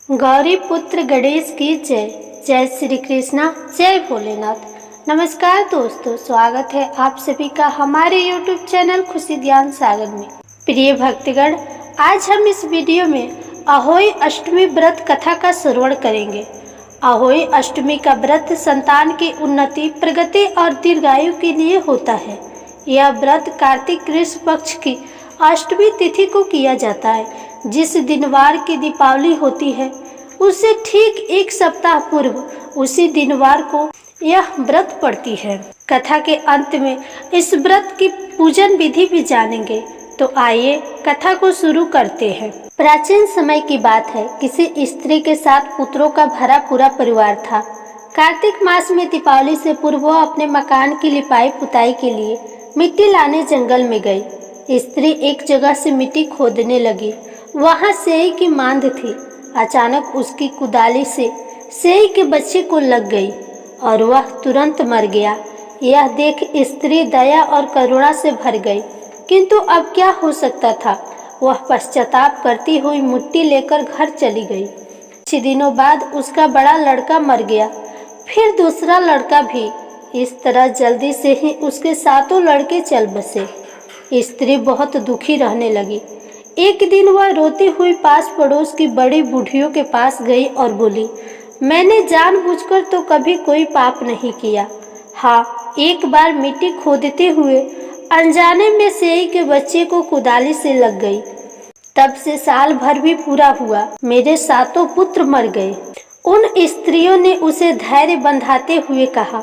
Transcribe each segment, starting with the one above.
गौरी पुत्र गणेश की जय। जय श्री कृष्णा, जय भोलेनाथ। नमस्कार दोस्तों, स्वागत है आप सभी का हमारे YouTube चैनल खुशी ज्ञान सागर में। प्रिय भक्तगण, आज हम इस वीडियो में अहोई अष्टमी व्रत कथा का श्रवण करेंगे। अहोई अष्टमी का व्रत संतान की उन्नति, प्रगति और दीर्घायु के लिए होता है। यह व्रत कार्तिक कृष्ण पक्ष की अष्टमी तिथि को किया जाता है। जिस दिनवार की दीपावली होती है उससे ठीक एक सप्ताह पूर्व उसी दिनवार को यह व्रत पड़ती है। कथा के अंत में इस व्रत की पूजन विधि भी जानेंगे, तो आइए कथा को शुरू करते हैं। प्राचीन समय की बात है। किसी स्त्री के साथ पुत्रों का भरा पूरा परिवार था। कार्तिक मास में दीपावली से पूर्व वह अपने मकान की लिपाई पुताई के लिए मिट्टी लाने जंगल में गई। स्त्री एक जगह से मिट्टी खोदने लगी। वहां सेई की मांद थी। अचानक उसकी कुदाली से सेई के बच्चे को लग गई और वह तुरंत मर गया। यह देख स्त्री दया और करुणा से भर गई, किंतु अब क्या हो सकता था। वह पश्चाताप करती हुई मिट्टी लेकर घर चली गई। कुछ दिनों बाद उसका बड़ा लड़का मर गया, फिर दूसरा लड़का भी। इस तरह जल्दी से ही उसके 7 लड़के चल बसे। स्त्री बहुत दुखी रहने लगी। एक दिन वह रोती हुई पास पड़ोस की बड़ी बूढ़ियों के पास गई और बोली, मैंने जानबूझकर तो कभी कोई पाप नहीं किया। हाँ, एक बार मिट्टी खोदते हुए अनजाने में सेई के बच्चे को कुदाली से लग गई। तब से साल भर भी पूरा हुआ, मेरे 7 पुत्र मर गए। उन स्त्रियों ने उसे धैर्य बंधाते हुए कहा,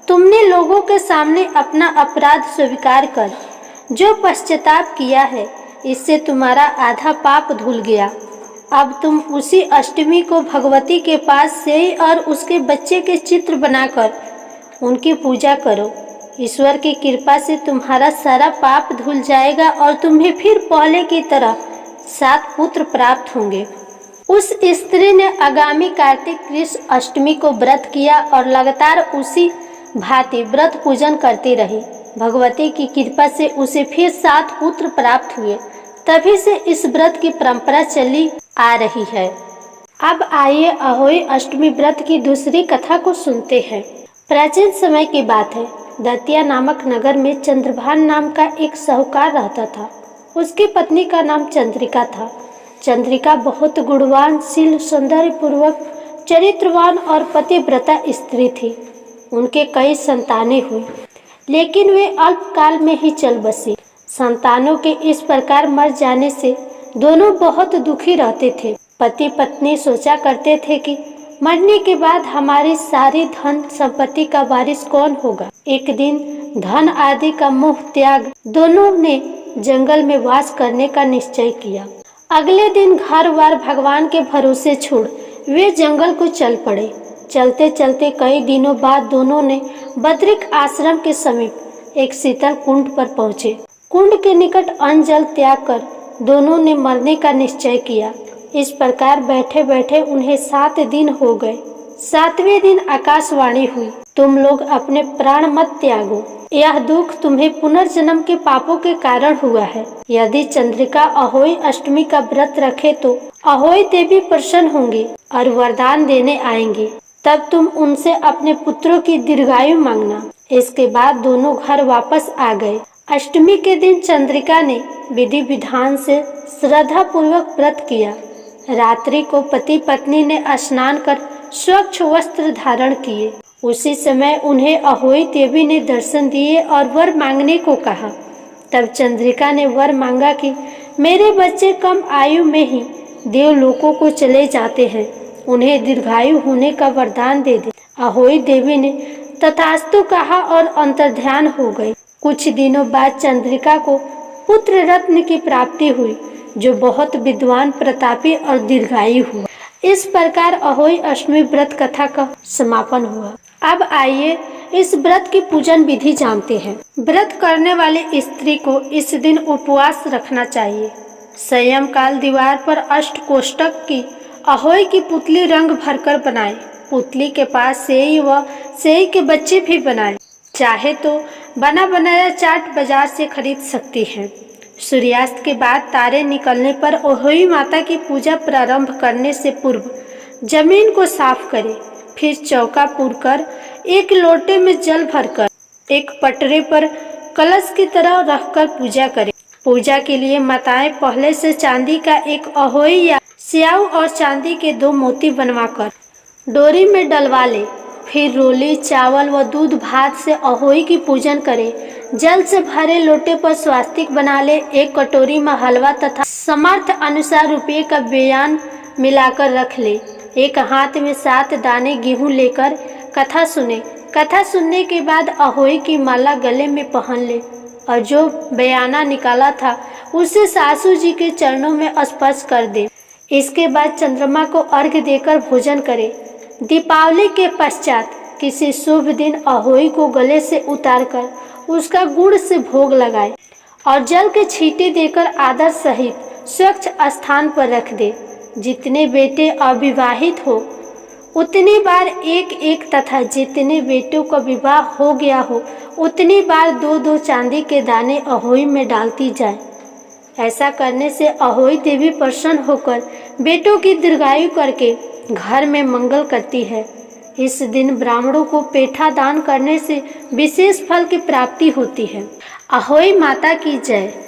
तुमने लोगों के सामने अपना अपराध स्वीकार कर। जो पश्चाताप किया है इससे तुम्हारा आधा पाप धुल गया। अब तुम उसी अष्टमी को भगवती के पास सेई और उसके बच्चे के चित्र बनाकर उनकी पूजा करो। ईश्वर की कृपा से तुम्हारा सारा पाप धुल जाएगा और तुम्हें फिर पहले की तरह 7 पुत्र प्राप्त होंगे। उस स्त्री ने आगामी कार्तिक कृष्ण अष्टमी को व्रत किया और लगातार उसी भांति व्रत पूजन करती रही। भगवती की कृपा से उसे फिर 7 पुत्र प्राप्त हुए। तभी से इस व्रत की परंपरा चली आ रही है। अब आइए अहोई अष्टमी व्रत की दूसरी कथा को सुनते हैं। प्राचीन समय की बात है। दतिया नामक नगर में चंद्रभान नाम का एक साहूकार रहता था। उसकी पत्नी का नाम चंद्रिका था। चंद्रिका बहुत गुणवान, शील, सौंदर्यपूर्वक, चरित्रवान और पतिव्रता स्त्री थी। उनके कई संतानें हुई, लेकिन वे अल्पकाल में ही चल बसी। संतानों के इस प्रकार मर जाने से दोनों बहुत दुखी रहते थे। पति पत्नी सोचा करते थे कि मरने के बाद हमारी सारी धन संपत्ति का वारिस कौन होगा। एक दिन धन आदि का मोह त्याग दोनों ने जंगल में वास करने का निश्चय किया। अगले दिन घर बार भगवान के भरोसे छोड़ वे जंगल को चल पड़े। चलते चलते कई दिनों बाद दोनों ने बद्रिक आश्रम के समीप एक शीतल कुंड पर पहुंचे। कुंड के निकट अन्न जल त्याग कर दोनों ने मरने का निश्चय किया। इस प्रकार बैठे बैठे उन्हें 7 दिन हो गए। 7वें दिन आकाशवाणी हुई, तुम लोग अपने प्राण मत त्यागो। यह दुख तुम्हें पुनर्जन्म के पापों के कारण हुआ है। यदि चंद्रिका अहोई अष्टमी का व्रत रखे तो अहोई देवी प्रसन्न होंगी और वरदान देने आएंगी। तब तुम उनसे अपने पुत्रों की दीर्घायु मांगना। इसके बाद दोनों घर वापस आ गए। अष्टमी के दिन चंद्रिका ने विधि विधान से श्रद्धा पूर्वक व्रत किया। रात्रि को पति पत्नी ने स्नान कर स्वच्छ वस्त्र धारण किए। उसी समय उन्हें अहोई देवी ने दर्शन दिए और वर मांगने को कहा। तब चंद्रिका ने वर मांगा कि मेरे बच्चे कम आयु में ही देवलोकों को चले जाते हैं, उन्हें दीर्घायु होने का वरदान दे दे। अहोई देवी ने तथास्तु कहा और अंतर्ध्यान हो गई। कुछ दिनों बाद चंद्रिका को पुत्र रत्न की प्राप्ति हुई, जो बहुत विद्वान, प्रतापी और दीर्घायु हुआ। इस प्रकार अहोई अष्टमी व्रत कथा का समापन हुआ। अब आइए इस व्रत की पूजन विधि जानते हैं। व्रत करने वाली स्त्री को इस दिन उपवास रखना चाहिए। संयम काल दीवार पर अष्टकोष्ठक की अहोई की पुतली रंग भरकर बनाए। पुतली के पास सेई व सेई के बच्चे भी बनाए। चाहे तो बना बनाया चाट बाजार से खरीद सकती हैं। सूर्यास्त के बाद तारे निकलने पर अहोई माता की पूजा प्रारंभ करने से पूर्व जमीन को साफ करें। फिर चौका पूरकर एक लोटे में जल भरकर एक पटरे पर कलश की तरह रखकर पूजा करें। पूजा के लिए माताएं पहले से चांदी का एक अहोई या स्याऊ और चांदी के 2 मोती बनवाकर डोरी में डलवा ले। फिर रोली, चावल व दूध भात से अहोई की पूजन करें। जल से भरे लोटे पर स्वास्तिक बना ले। एक कटोरी में हलवा तथा समर्थ अनुसार रुपये का बयान मिलाकर रख ले। एक हाथ में 7 दाने गेहूं लेकर कथा सुने। कथा सुनने के बाद अहोई की माला गले में पहन ले और जो बयाना निकाला था उसे सासू जी के चरणों में स्पर्श कर दे। इसके बाद चंद्रमा को अर्घ्य देकर भोजन करे। दीपावली के पश्चात किसी शुभ दिन अहोई को गले से उतारकर उसका गुड़ से भोग लगाए और जल के छींटे देकर आदर सहित स्वच्छ स्थान पर रख दे। जितने बेटे अविवाहित हो उतनी बार एक तथा जितने बेटों का विवाह हो गया हो उतनी बार 2-2 चांदी के दाने अहोई में डालती जाए। ऐसा करने से अहोई देवी प्रसन्न होकर बेटों की दीर्घायु करके घर में मंगल करती है। इस दिन ब्राह्मणों को पेठा दान करने से विशेष फल की प्राप्ति होती है। अहोई माता की जय।